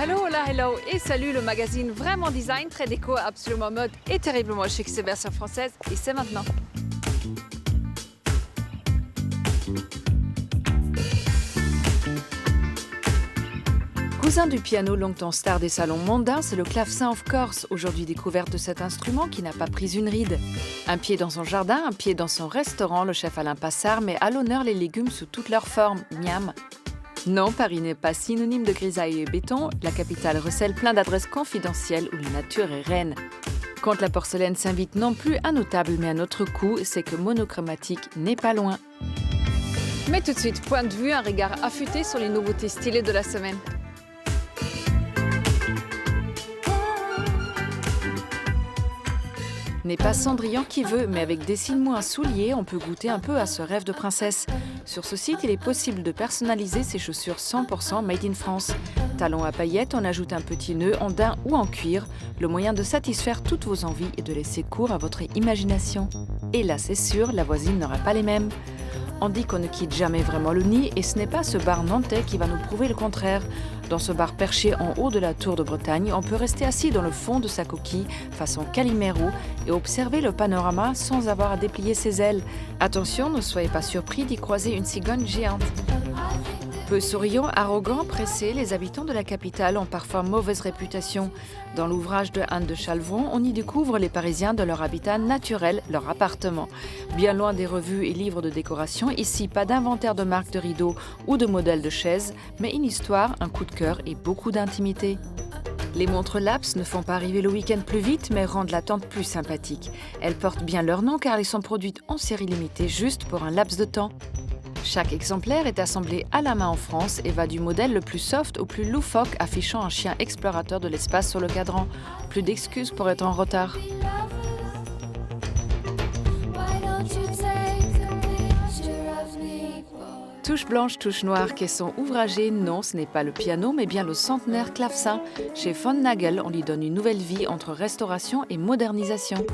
Hello, hola, hello et salut, le magazine vraiment design, très déco, absolument mode et terriblement chic, c'est version française et c'est maintenant. Cousin du piano, longtemps star des salons mondains, c'est le clavecin of course, aujourd'hui découverte de cet instrument qui n'a pas pris une ride. Un pied dans son jardin, un pied dans son restaurant, le chef Alain Passard met à l'honneur les légumes sous toutes leurs formes, miam. Non, Paris n'est pas synonyme de grisaille et béton, la capitale recèle plein d'adresses confidentielles où la nature est reine. Quand la porcelaine s'invite non plus à nos tables mais à notre cou, c'est que monochromatique n'est pas loin. Mais tout de suite, point de vue, un regard affûté sur les nouveautés stylées de la semaine. N'est pas Cendrillon qui veut, mais avec dessine-moi un soulier, on peut goûter un peu à ce rêve de princesse. Sur ce site, il est possible de personnaliser ses chaussures 100% made in France. Talons à paillettes, on ajoute un petit nœud en daim ou en cuir, le moyen de satisfaire toutes vos envies et de laisser cours à votre imagination. Et là, c'est sûr, la voisine n'aura pas les mêmes. On dit qu'on ne quitte jamais vraiment le nid et ce n'est pas ce bar nantais qui va nous prouver le contraire. Dans ce bar perché en haut de la tour de Bretagne, on peut rester assis dans le fond de sa coquille, façon Calimero, et observer le panorama sans avoir à déplier ses ailes. Attention, ne soyez pas surpris d'y croiser une cigogne géante. Peu souriants, arrogants, pressés, les habitants de la capitale ont parfois mauvaise réputation. Dans l'ouvrage de Anne de Chalvron, on y découvre les Parisiens de leur habitat naturel, leur appartement. Bien loin des revues et livres de décoration, ici pas d'inventaire de marques de rideaux ou de modèles de chaises, mais une histoire, un coup de cœur et beaucoup d'intimité. Les montres Laps ne font pas arriver le week-end plus vite, mais rendent l'attente plus sympathique. Elles portent bien leur nom car elles sont produites en série limitée juste pour un laps de temps. Chaque exemplaire est assemblé à la main en France et va du modèle le plus soft au plus loufoque affichant un chien explorateur de l'espace sur le cadran. Plus d'excuses pour être en retard. Touche blanche, touche noire, caisson ouvragé, non, ce n'est pas le piano, mais bien le centenaire clavecin. Chez von Nagel, on lui donne une nouvelle vie entre restauration et modernisation.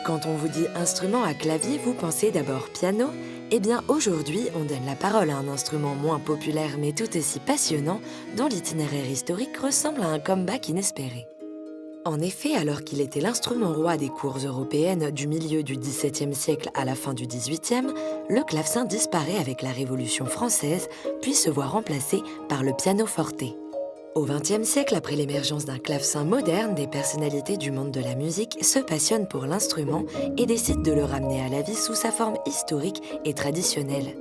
Quand on vous dit instrument à clavier, vous pensez d'abord piano? Eh bien aujourd'hui, on donne la parole à un instrument moins populaire mais tout aussi passionnant, dont l'itinéraire historique ressemble à un comeback inespéré. En effet, alors qu'il était l'instrument roi des cours européennes du milieu du XVIIe siècle à la fin du XVIIIe, le clavecin disparaît avec la Révolution française, puis se voit remplacé par le pianoforte. Au XXe siècle, après l'émergence d'un clavecin moderne, des personnalités du monde de la musique se passionnent pour l'instrument et décident de le ramener à la vie sous sa forme historique et traditionnelle.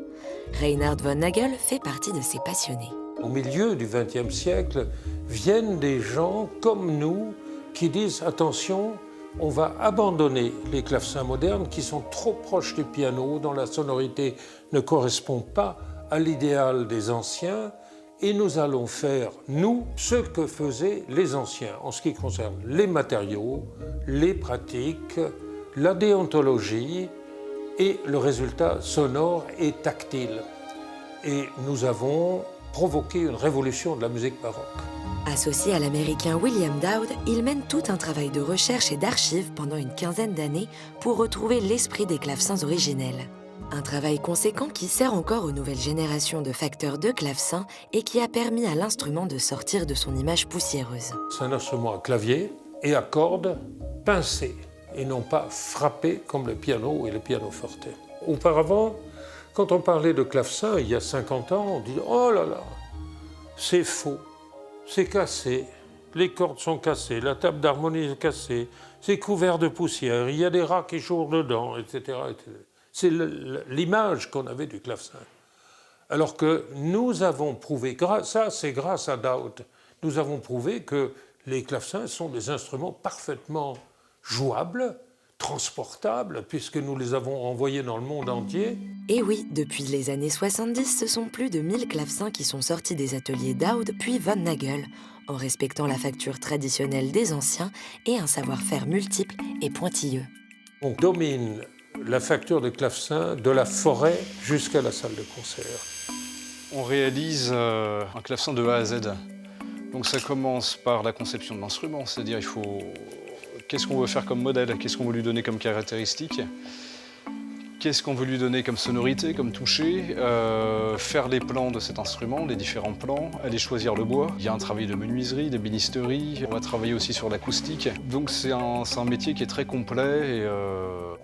Reinhard von Nagel fait partie de ces passionnés. Au milieu du XXe siècle, viennent des gens comme nous qui disent « Attention, on va abandonner les clavecins modernes qui sont trop proches du piano, dont la sonorité ne correspond pas à l'idéal des anciens. » Et nous allons faire, nous, ce que faisaient les anciens en ce qui concerne les matériaux, les pratiques, la déontologie et le résultat sonore et tactile. Et nous avons provoqué une révolution de la musique baroque. Associé à l'américain William Dowd, il mène tout un travail de recherche et d'archives pendant une quinzaine d'années pour retrouver l'esprit des clavecins originels. Un travail conséquent qui sert encore aux nouvelles générations de facteurs de clavecin et qui a permis à l'instrument de sortir de son image poussiéreuse. C'est un instrument à clavier et à cordes pincées et non pas frappées comme le piano et le pianoforte. Auparavant, quand on parlait de clavecin, il y a 50 ans, on disait « Oh là là, c'est faux, c'est cassé, les cordes sont cassées, la table d'harmonie est cassée, c'est couvert de poussière, il y a des rats qui courent dedans, etc. etc. » C'est l'image qu'on avait du clavecin. Alors que nous avons prouvé, ça c'est grâce à Dowd, nous avons prouvé que les clavecins sont des instruments parfaitement jouables, transportables, puisque nous les avons envoyés dans le monde entier. Et oui, depuis les années 70, ce sont plus de 1000 clavecins qui sont sortis des ateliers d'Aude puis Von Nagel, en respectant la facture traditionnelle des anciens et un savoir-faire multiple et pointilleux. On domine la facture de clavecin de la forêt jusqu'à la salle de concert. On réalise un clavecin de A à Z. Donc ça commence par la conception de l'instrument, c'est-à-dire il faut qu'est-ce qu'on veut faire comme modèle, qu'est-ce qu'on veut lui donner comme caractéristique, qu'est-ce qu'on veut lui donner comme sonorité, comme toucher, faire les plans de cet instrument, les différents plans, aller choisir le bois. Il y a un travail de menuiserie, d'ébénisterie, on va travailler aussi sur l'acoustique. Donc c'est un métier qui est très complet et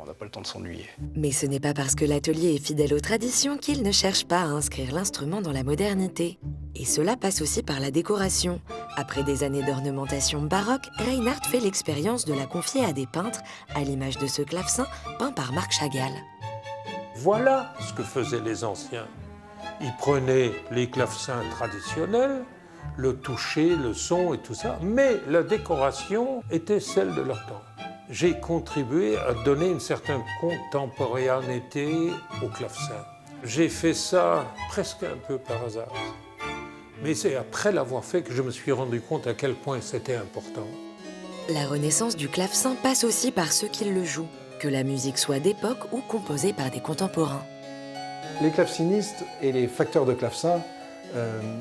on n'a pas le temps de s'ennuyer. Mais ce n'est pas parce que l'atelier est fidèle aux traditions qu'il ne cherche pas à inscrire l'instrument dans la modernité. Et cela passe aussi par la décoration. Après des années d'ornementation baroque, Reinhardt fait l'expérience de la confier à des peintres, à l'image de ce clavecin peint par Marc Chagall. Voilà ce que faisaient les anciens. Ils prenaient les clavecins traditionnels, le toucher, le son et tout ça, mais la décoration était celle de leur temps. J'ai contribué à donner une certaine contemporanéité au clavecin. J'ai fait ça presque un peu par hasard. Mais c'est après l'avoir fait que je me suis rendu compte à quel point c'était important. La renaissance du clavecin passe aussi par ceux qui le jouent, que la musique soit d'époque ou composée par des contemporains. Les clavecinistes et les facteurs de clavecin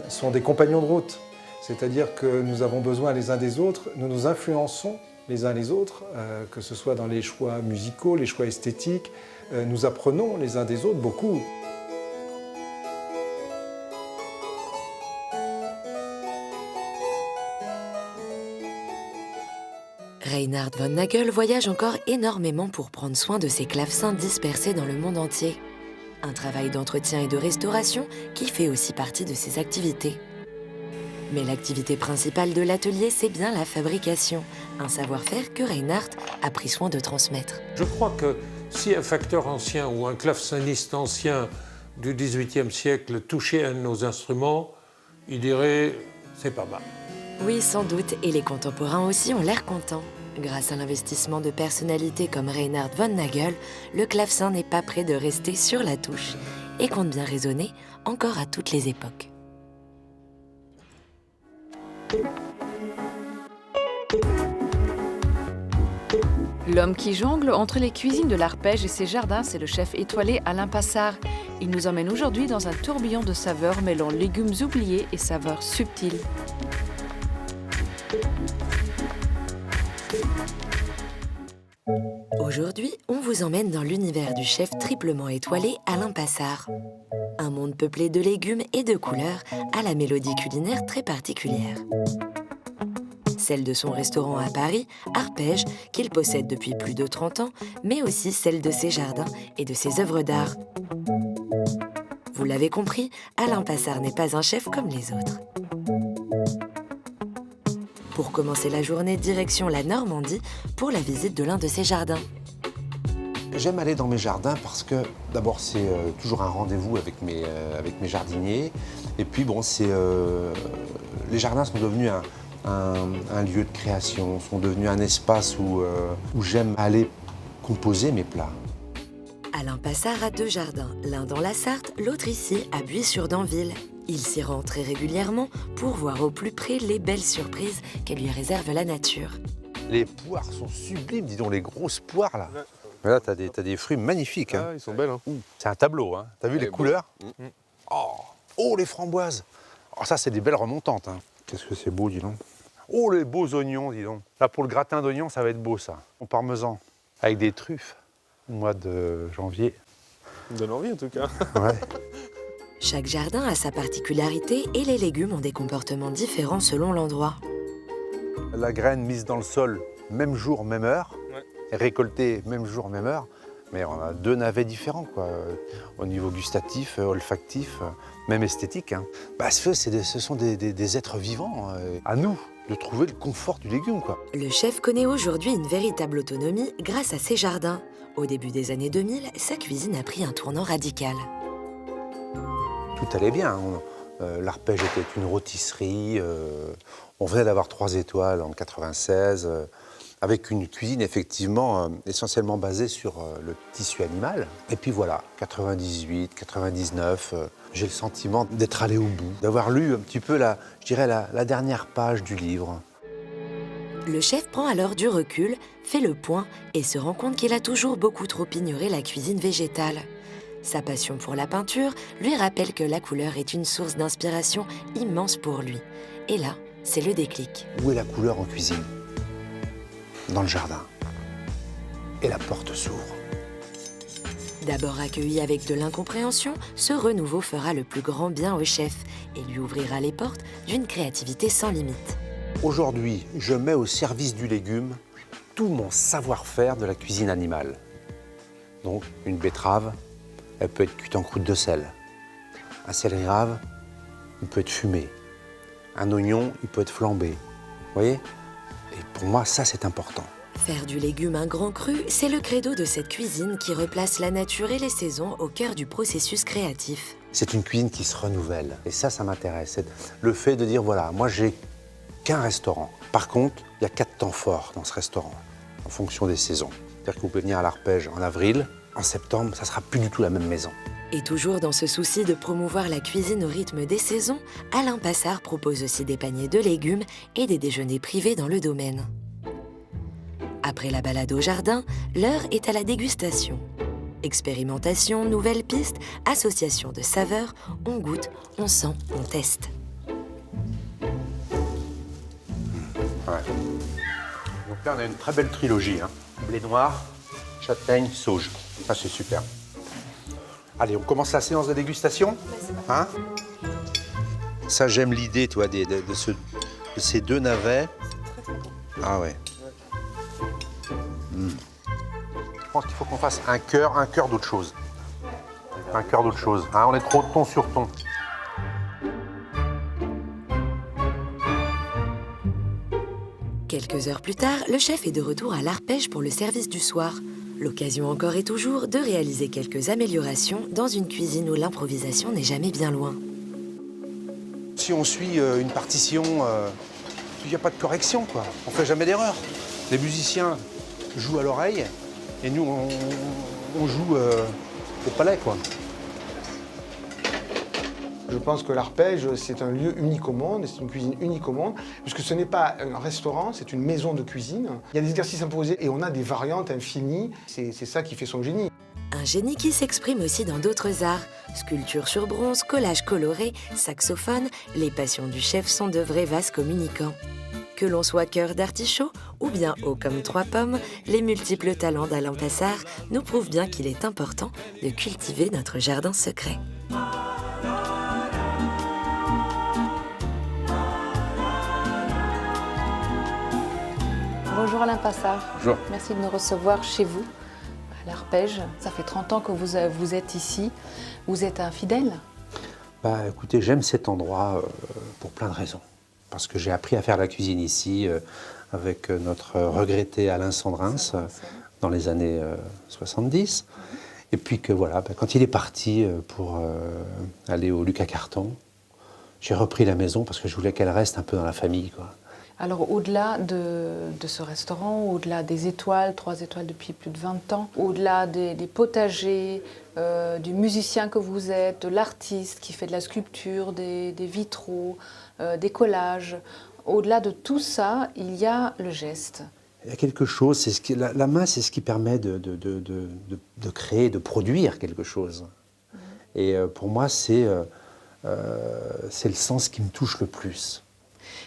sont des compagnons de route. C'est-à-dire que nous avons besoin les uns des autres, nous nous influençons les uns les autres, que ce soit dans les choix musicaux, les choix esthétiques. Nous apprenons les uns des autres beaucoup. Reinhard Von Nagel voyage encore énormément pour prendre soin de ses clavecins dispersés dans le monde entier. Un travail d'entretien et de restauration qui fait aussi partie de ses activités. Mais l'activité principale de l'atelier, c'est bien la fabrication, un savoir-faire que Reinhard a pris soin de transmettre. Je crois que si un facteur ancien ou un claveciniste ancien du XVIIIe siècle touchait un de nos instruments, il dirait « c'est pas mal ». Oui, sans doute, et les contemporains aussi ont l'air contents. Grâce à l'investissement de personnalités comme Reinhard Von Nagel, le clavecin n'est pas prêt de rester sur la touche et compte bien résonner encore à toutes les époques. L'homme qui jongle entre les cuisines de l'Arpège et ses jardins, c'est le chef étoilé Alain Passard. Il nous emmène aujourd'hui dans un tourbillon de saveurs mêlant légumes oubliés et saveurs subtiles. Aujourd'hui, on vous emmène dans l'univers du chef triplement étoilé Alain Passard. Un monde peuplé de légumes et de couleurs à la mélodie culinaire très particulière. Celle de son restaurant à Paris, Arpège, qu'il possède depuis plus de 30 ans, mais aussi celle de ses jardins et de ses œuvres d'art. Vous l'avez compris, Alain Passard n'est pas un chef comme les autres. Pour commencer la journée, direction la Normandie pour la visite de l'un de ses jardins. J'aime aller dans mes jardins parce que d'abord c'est toujours un rendez-vous avec mes jardiniers. Et puis bon, les jardins sont devenus un lieu de création, sont devenus un espace où j'aime aller composer mes plats. Alain Passard a 2 jardins, l'un dans la Sarthe, l'autre ici à Buis-sur-Danville. Il s'y rend très régulièrement pour voir au plus près les belles surprises que lui réserve la nature. Les poires sont sublimes, dis donc, les grosses poires là. Ouais. Là, t'as des fruits magnifiques. Hein. Ah, ils sont belles. Hein. C'est un tableau, hein. T'as vu les couleurs? Oh, les framboises. Oh, ça, c'est des belles remontantes. Hein. Qu'est-ce que c'est beau, dis donc. Oh, les beaux oignons, dis donc. Là, pour le gratin d'oignons, ça va être beau, ça. Au parmesan, avec des truffes, au mois de janvier. Ça me donne envie, en tout cas. Ouais. Chaque jardin a sa particularité et les légumes ont des comportements différents selon l'endroit. La graine mise dans le sol, même jour, même heure. Ouais. Et récoltée, même jour, même heure. Mais on a 2 navets différents, quoi. Au niveau gustatif, olfactif, même esthétique. Hein. Bah, ce sont des êtres vivants. À nous de trouver le confort du légume, quoi. Le chef connaît aujourd'hui une véritable autonomie grâce à ses jardins. Au début des années 2000, sa cuisine a pris un tournant radical. Tout allait bien. L'Arpège était une rôtisserie. On venait d'avoir 3 étoiles en 96. avec une cuisine effectivement essentiellement basée sur le tissu animal. Et puis voilà, 98, 99, j'ai le sentiment d'être allé au bout, d'avoir lu un petit peu je dirais la dernière page du livre. Le chef prend alors du recul, fait le point et se rend compte qu'il a toujours beaucoup trop ignoré la cuisine végétale. Sa passion pour la peinture lui rappelle que la couleur est une source d'inspiration immense pour lui. Et là, c'est le déclic. Où est la couleur en cuisine? Dans le jardin. Et la porte s'ouvre. D'abord accueilli avec de l'incompréhension, ce renouveau fera le plus grand bien au chef et lui ouvrira les portes d'une créativité sans limite. Aujourd'hui, je mets au service du légume tout mon savoir-faire de la cuisine animale. Donc, une betterave, elle peut être cuite en croûte de sel. Un céleri rave, il peut être fumé. Un oignon, il peut être flambé. Vous voyez? Et pour moi, ça, c'est important. Faire du légume un grand cru, c'est le credo de cette cuisine qui replace la nature et les saisons au cœur du processus créatif. C'est une cuisine qui se renouvelle. Et ça m'intéresse. C'est le fait de dire, voilà, moi, j'ai qu'un restaurant. Par contre, il y a 4 temps forts dans ce restaurant, en fonction des saisons. C'est-à-dire que vous pouvez venir à l'Arpège en avril, en septembre, ça sera plus du tout la même maison. Et toujours dans ce souci de promouvoir la cuisine au rythme des saisons, Alain Passard propose aussi des paniers de légumes et des déjeuners privés dans le domaine. Après la balade au jardin, l'heure est à la dégustation. Expérimentation, nouvelles pistes, association de saveurs, on goûte, on sent, on teste. Ouais. Donc là, on a une très belle trilogie. Hein. Blé noir, châtaigne, sauge. Ça, c'est super. Allez, on commence la séance de dégustation. Hein? Ça, j'aime l'idée, toi, de ces 2 navets. Ah ouais. Je pense qu'il faut qu'on fasse un cœur d'autre chose. Un cœur d'autre chose. Hein, on est trop ton sur ton. Quelques heures plus tard, le chef est de retour à l'Arpège pour le service du soir. L'occasion encore et toujours de réaliser quelques améliorations dans une cuisine où l'improvisation n'est jamais bien loin. Si on suit une partition, il n'y a pas de correction, quoi. On fait jamais d'erreur. Les musiciens jouent à l'oreille et nous, on joue au palais, quoi. Je pense que l'Arpège, c'est un lieu unique au monde, c'est une cuisine unique au monde, puisque ce n'est pas un restaurant, c'est une maison de cuisine. Il y a des exercices imposés et on a des variantes infinies. C'est ça qui fait son génie. Un génie qui s'exprime aussi dans d'autres arts. Sculpture sur bronze, collage coloré, saxophone, les passions du chef sont de vrais vases communicants. Que l'on soit cœur d'artichaut ou bien haut comme 3 pommes, les multiples talents d'Alain Passard nous prouvent bien qu'il est important de cultiver notre jardin secret. Bonjour Alain Passard. Bonjour. Merci de nous recevoir chez vous, à l'Arpège. Ça fait 30 ans que vous êtes ici. Vous êtes un fidèle? Bah, écoutez, j'aime cet endroit pour plein de raisons. Parce que j'ai appris à faire la cuisine ici avec notre regretté Alain Sandrins dans les années 70. Et puis que voilà, bah, quand il est parti pour aller au Lucas Carton, j'ai repris la maison parce que je voulais qu'elle reste un peu dans la famille, quoi. Alors au-delà de ce restaurant, au-delà des étoiles, 3 étoiles depuis plus de 20 ans, au-delà des potagers, du musicien que vous êtes, de l'artiste qui fait de la sculpture, des vitraux, des collages, au-delà de tout ça, il y a le geste. Il y a quelque chose, la main, c'est ce qui permet de créer, de produire quelque chose. Et pour moi, c'est le sens qui me touche le plus.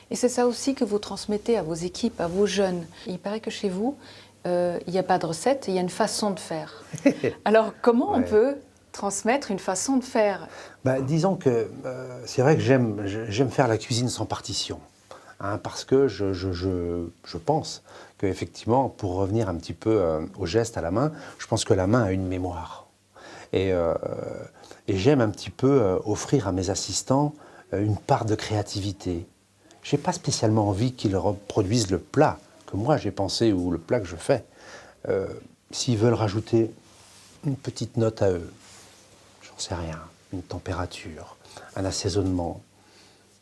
Et c'est ça aussi que vous transmettez à vos équipes, à vos jeunes. Il paraît que chez vous, il n'y a pas de recette, il y a une façon de faire. Alors comment on peut transmettre une façon de faire? Bah, disons que c'est vrai que j'aime faire la cuisine sans partition. Hein, parce que je pense qu'effectivement, pour revenir un petit peu au geste, à la main, je pense que la main a une mémoire. Et j'aime un petit peu offrir à mes assistants une part de créativité. Je n'ai pas spécialement envie qu'ils reproduisent le plat que moi j'ai pensé ou le plat que je fais. S'ils veulent rajouter une petite note à eux, j'en sais rien, une température, un assaisonnement,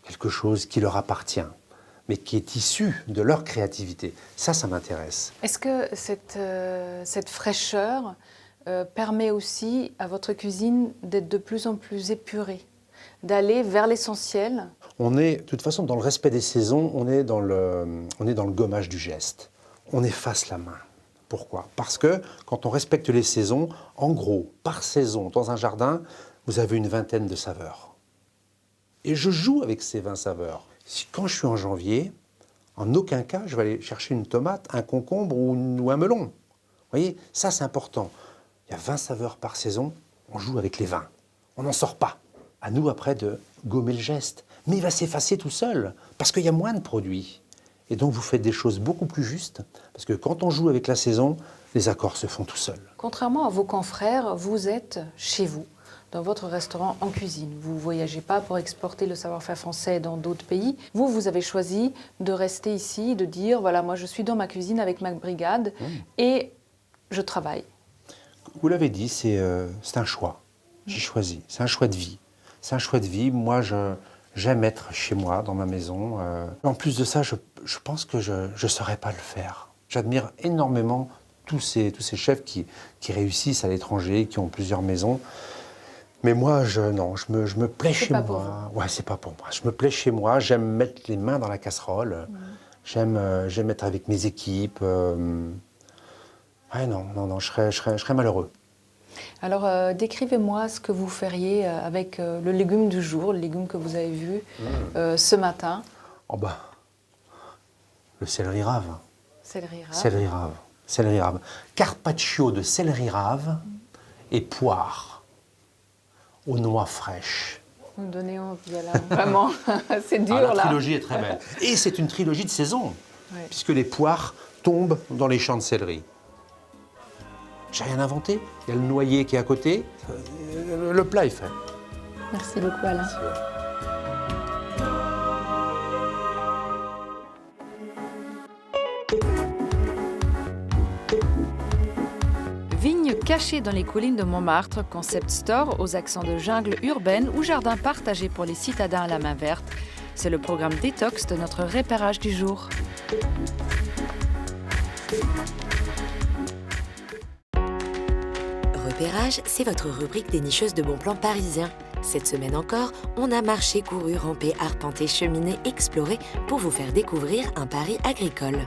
quelque chose qui leur appartient. mais qui est issue de leur créativité. Ça m'intéresse. Est-ce que cette fraîcheur permet aussi à votre cuisine d'être de plus en plus épurée, d'aller vers l'essentiel? On est, de toute façon, dans le respect des saisons, on est dans le gommage du geste. On efface la main. Pourquoi? Parce que quand on respecte les saisons, en gros, par saison, dans un jardin, vous avez une vingtaine de saveurs. Et je joue avec ces 20 saveurs. Quand je suis en janvier, en aucun cas, je vais aller chercher une tomate, un concombre ou un melon. Vous voyez, ça c'est important. Il y a 20 saveurs par saison, on joue avec les 20. On n'en sort pas. À nous après de gommer le geste. Mais il va s'effacer tout seul, parce qu'il y a moins de produits. Et donc vous faites des choses beaucoup plus justes, parce que quand on joue avec la saison, les accords se font tout seuls. Contrairement à vos confrères, vous êtes chez vous, dans votre restaurant en cuisine. Vous ne voyagez pas pour exporter le savoir-faire français dans d'autres pays. Vous avez choisi de rester ici, de dire, voilà, moi je suis dans ma cuisine avec ma brigade et je travaille. Vous l'avez dit, c'est un choix. J'ai choisi. C'est un choix de vie. C'est un choix de vie. Moi, j'aime être chez moi, dans ma maison. En plus de ça, je pense que je ne saurais pas le faire. J'admire énormément tous ces chefs qui réussissent à l'étranger, qui ont plusieurs maisons. Mais moi, je me plais chez moi. Ouais, c'est pas pour moi. Je me plais chez moi. J'aime mettre les mains dans la casserole. J'aime être avec mes équipes. Ouais, non, je serais malheureux. Alors, décrivez-moi ce que vous feriez avec le légume du jour, le légume que vous avez vu ce matin. Oh bah, le céleri rave. Céleri rave. Céleri rave. Céleri rave. Carpaccio de céleri rave et poire aux noix fraîches. Vous me donnez envie, là, vraiment. C'est dur, la là. trilogie est très belle. Et c'est une trilogie de saison, Ouais. puisque les poires tombent dans les champs de céleri. J'ai rien inventé. Il y a le noyer qui est à côté. Le plat est fait. Merci beaucoup, Alain. Vigne cachée dans les collines de Montmartre, concept store aux accents de jungle urbaine ou jardin partagé pour les citadins à la main verte. C'est le programme Détox de notre repérage du jour. Repérage, c'est votre rubrique des nicheuses de bons plans parisiens. Cette semaine encore, on a marché, couru, rampé, arpenté, cheminé, exploré pour vous faire découvrir un Paris agricole.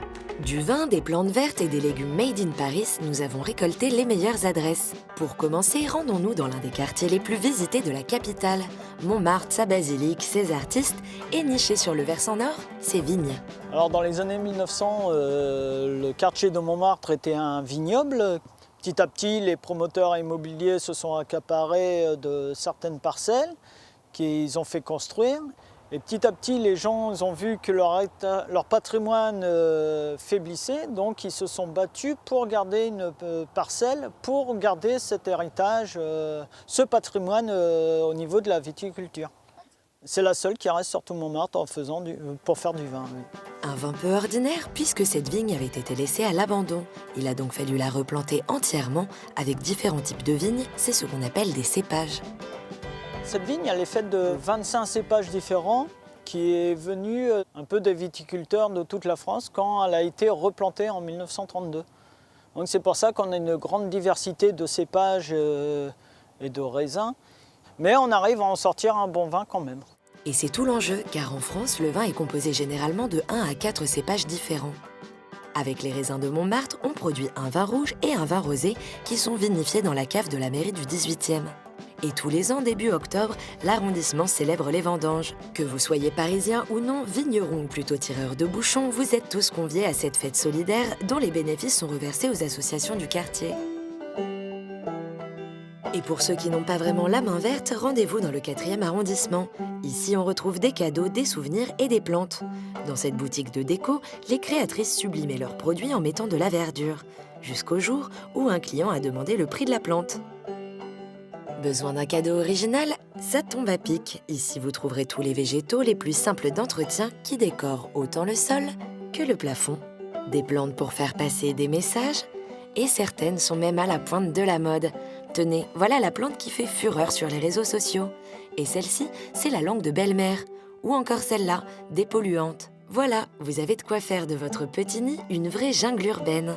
Du vin, des plantes vertes et des légumes made in Paris, nous avons récolté les meilleures adresses. Pour commencer, rendons-nous dans l'un des quartiers les plus visités de la capitale. Montmartre, sa basilique, ses artistes, et niché sur le versant nord, ses vignes. Alors dans les années 1900, le quartier de Montmartre était un vignoble. Petit à petit, les promoteurs immobiliers se sont accaparés de certaines parcelles qu'ils ont fait construire. Et petit à petit, les gens ont vu que leur patrimoine faiblissait, donc ils se sont battus pour garder une parcelle, pour garder cet héritage, ce patrimoine au niveau de la viticulture. C'est la seule qui reste sur tout Montmartre pour faire du vin. Oui. Un vin peu ordinaire puisque cette vigne avait été laissée à l'abandon. Il a donc fallu la replanter entièrement avec différents types de vignes, c'est ce qu'on appelle des cépages. Cette vigne, elle est faite de 25 cépages différents qui est venue un peu des viticulteurs de toute la France quand elle a été replantée en 1932. Donc c'est pour ça qu'on a une grande diversité de cépages et de raisins, mais on arrive à en sortir un bon vin quand même. Et c'est tout l'enjeu, car en France, le vin est composé généralement de 1 à 4 cépages différents. Avec les raisins de Montmartre, on produit un vin rouge et un vin rosé qui sont vinifiés dans la cave de la mairie du 18e. Et tous les ans, début octobre, l'arrondissement célèbre les vendanges. Que vous soyez parisien ou non, vigneron ou plutôt tireur de bouchons, vous êtes tous conviés à cette fête solidaire dont les bénéfices sont reversés aux associations du quartier. Et pour ceux qui n'ont pas vraiment la main verte, rendez-vous dans le 4e arrondissement. Ici, on retrouve des cadeaux, des souvenirs et des plantes. Dans cette boutique de déco, les créatrices sublimaient leurs produits en mettant de la verdure, jusqu'au jour où un client a demandé le prix de la plante. Besoin d'un cadeau original? Ça tombe à pic. Ici, vous trouverez tous les végétaux les plus simples d'entretien qui décorent autant le sol que le plafond. Des plantes pour faire passer des messages, et certaines sont même à la pointe de la mode. Tenez, voilà la plante qui fait fureur sur les réseaux sociaux. Et celle-ci, c'est la langue de belle-mère. Ou encore celle-là, dépolluante. Voilà, vous avez de quoi faire de votre petit nid une vraie jungle urbaine.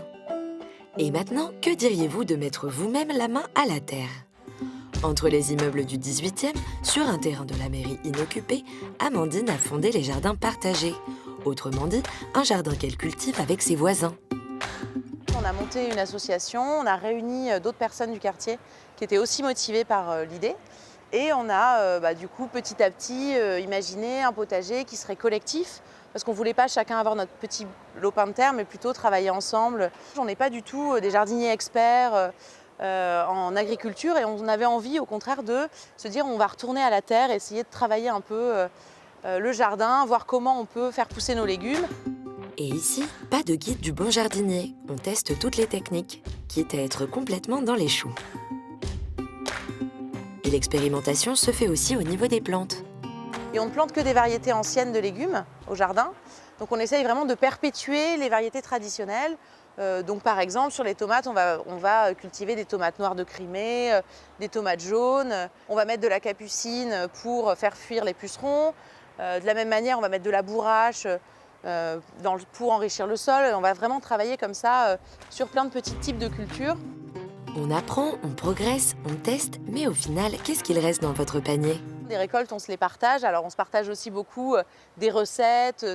Et maintenant, que diriez-vous de mettre vous-même la main à la terre? Entre les immeubles du 18e, sur un terrain de la mairie inoccupé, Amandine a fondé les jardins partagés. Autrement dit, un jardin qu'elle cultive avec ses voisins. On a monté une association, on a réuni d'autres personnes du quartier qui étaient aussi motivées par l'idée. Et on a du coup petit à petit imaginé un potager qui serait collectif, parce qu'on ne voulait pas chacun avoir notre petit lopin de terre, mais plutôt travailler ensemble. On n'est pas du tout des jardiniers experts en agriculture, et on avait envie au contraire de se dire on va retourner à la terre, essayer de travailler un peu le jardin, voir comment on peut faire pousser nos légumes. Et ici, pas de guide du bon jardinier. On teste toutes les techniques, quitte à être complètement dans les choux. Et l'expérimentation se fait aussi au niveau des plantes. Et on ne plante que des variétés anciennes de légumes au jardin. Donc on essaye vraiment de perpétuer les variétés traditionnelles. Donc par exemple, sur les tomates, on va cultiver des tomates noires de Crimée, des tomates jaunes. On va mettre de la capucine pour faire fuir les pucerons. De la même manière, on va mettre de la bourrache pour enrichir le sol. On va vraiment travailler comme ça sur plein de petits types de cultures. On apprend, on progresse, on teste, mais au final, qu'est-ce qu'il reste dans votre panier? Des récoltes, on se les partage. Alors on se partage aussi beaucoup des recettes.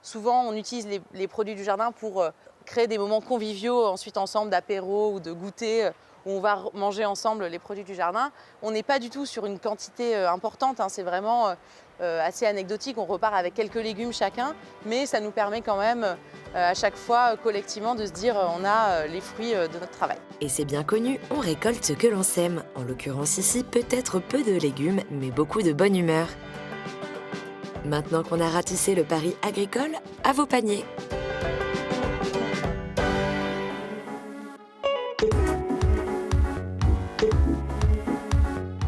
Souvent, on utilise les produits du jardin pour créer des moments conviviaux ensuite ensemble, d'apéro ou de goûter, où on va manger ensemble les produits du jardin. On n'est pas du tout sur une quantité importante, hein, c'est vraiment assez anecdotique. On repart avec quelques légumes chacun, mais ça nous permet quand même à chaque fois collectivement de se dire on a les fruits de notre travail. Et c'est bien connu, on récolte ce que l'on sème. En l'occurrence ici, peut-être peu de légumes, mais beaucoup de bonne humeur. Maintenant qu'on a ratissé le pari agricole, à vos paniers.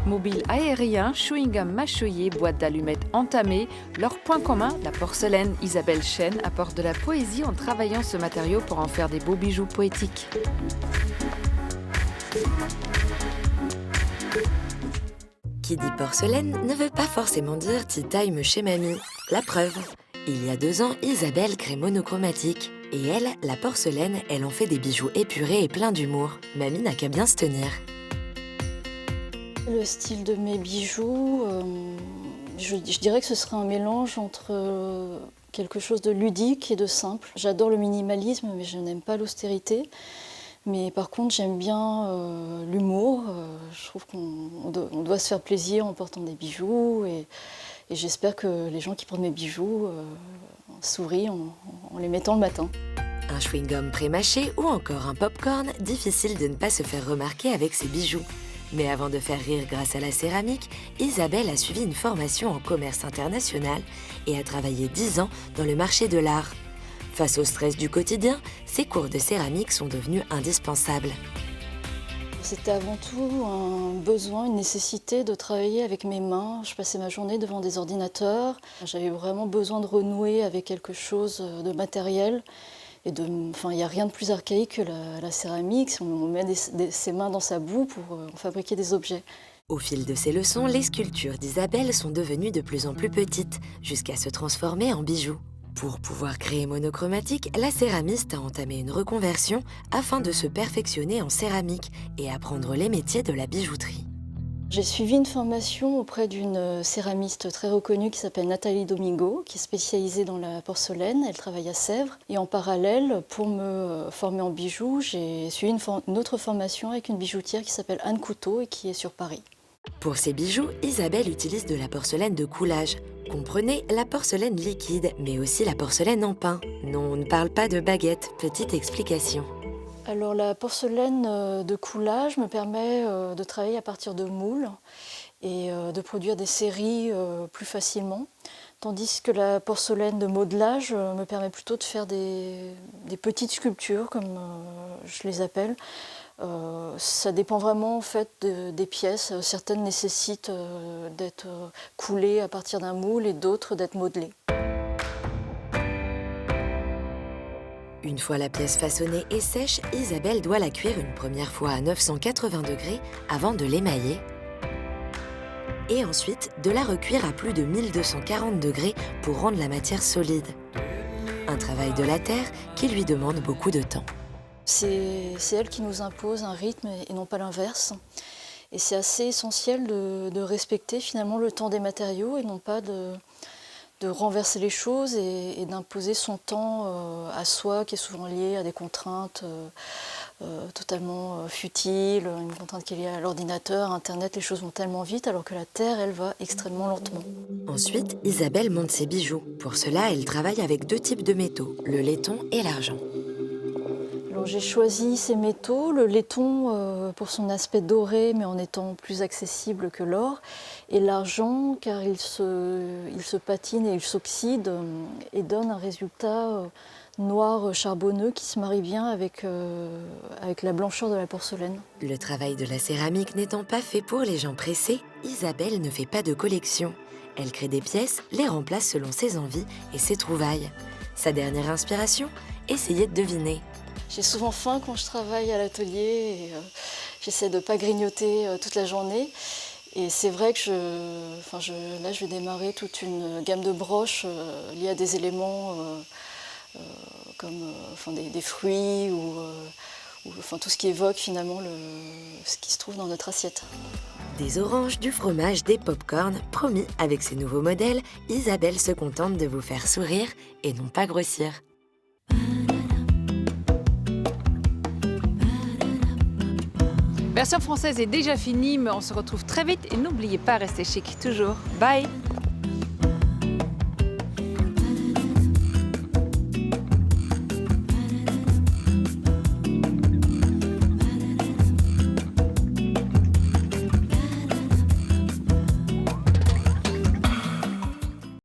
Mobile aérien, chewing-gum mâchouillé, boîte d'allumettes entamée, leur point commun, la porcelaine. Isabelle Chêne apporte de la poésie en travaillant ce matériau pour en faire des beaux bijoux poétiques. Qui dit porcelaine ne veut pas forcément dire tea time chez mamie. La preuve, il y a 2 ans, Isabelle crée Monochromatique. Et elle, la porcelaine, elle en fait des bijoux épurés et pleins d'humour. Mamie n'a qu'à bien se tenir. Le style de mes bijoux, je dirais que ce serait un mélange entre quelque chose de ludique et de simple. J'adore le minimalisme, mais je n'aime pas l'austérité. Mais par contre, j'aime bien l'humour. Je trouve qu'on doit se faire plaisir en portant des bijoux. Et j'espère que les gens qui portent mes bijoux sourient en les mettant le matin. Un chewing-gum pré-mâché ou encore un pop-corn, difficile de ne pas se faire remarquer avec ses bijoux. Mais avant de faire rire grâce à la céramique, Isabelle a suivi une formation en commerce international et a travaillé 10 ans dans le marché de l'art. Face au stress du quotidien, ces cours de céramique sont devenus indispensables. C'était avant tout un besoin, une nécessité de travailler avec mes mains. Je passais ma journée devant des ordinateurs. J'avais vraiment besoin de renouer avec quelque chose de matériel. Il n'y a rien de plus archaïque que la céramique. On met ses mains dans sa boue pour fabriquer des objets. Au fil de ces leçons, les sculptures d'Isabelle sont devenues de plus en plus petites, jusqu'à se transformer en bijoux. Pour pouvoir créer Monochromatique, la céramiste a entamé une reconversion afin de se perfectionner en céramique et apprendre les métiers de la bijouterie. J'ai suivi une formation auprès d'une céramiste très reconnue qui s'appelle Nathalie Domingo, qui est spécialisée dans la porcelaine. Elle travaille à Sèvres. Et en parallèle, pour me former en bijoux, j'ai suivi une autre formation avec une bijoutière qui s'appelle Anne Couteau et qui est sur Paris. Pour ces bijoux, Isabelle utilise de la porcelaine de coulage. Comprenez la porcelaine liquide, mais aussi la porcelaine en pain. Non, on ne parle pas de baguette. Petite explication. Alors la porcelaine de coulage me permet de travailler à partir de moules et de produire des séries plus facilement. Tandis que la porcelaine de modelage me permet plutôt de faire des petites sculptures, comme je les appelle. Ça dépend vraiment en fait des pièces. Certaines nécessitent d'être coulées à partir d'un moule et d'autres d'être modelées. Une fois la pièce façonnée et sèche, Isabelle doit la cuire une première fois à 980 degrés avant de l'émailler. Et ensuite, de la recuire à plus de 1240 degrés pour rendre la matière solide. travail de la terre qui lui demande beaucoup de temps. C'est elle qui nous impose un rythme et non pas l'inverse. Et c'est assez essentiel de respecter finalement le temps des matériaux et non pas de renverser les choses et d'imposer son temps à soi, qui est souvent lié à des contraintes totalement futiles, une contrainte qui est liée à l'ordinateur, Internet, les choses vont tellement vite, alors que la terre, elle va extrêmement lentement. Ensuite, Isabelle monte ses bijoux. Pour cela, elle travaille avec 2 types de métaux, le laiton et l'argent. J'ai choisi ces métaux, le laiton pour son aspect doré mais en étant plus accessible que l'or, et l'argent car il se patine et il s'oxyde et donne un résultat noir charbonneux qui se marie bien avec la blancheur de la porcelaine. Le travail de la céramique n'étant pas fait pour les gens pressés, Isabelle ne fait pas de collection. Elle crée des pièces, les remplace selon ses envies et ses trouvailles. Sa dernière inspiration, essayez de deviner. J'ai souvent faim quand je travaille à l'atelier et j'essaie de ne pas grignoter toute la journée. Et c'est vrai que là, je vais démarrer toute une gamme de broches liées à des éléments comme des fruits ou tout ce qui évoque finalement ce qui se trouve dans notre assiette. Des oranges, du fromage, des pop-corn, promis, avec ces nouveaux modèles, Isabelle se contente de vous faire sourire et non pas grossir. Version française est déjà finie, mais on se retrouve très vite et n'oubliez pas, restez chic toujours. Bye!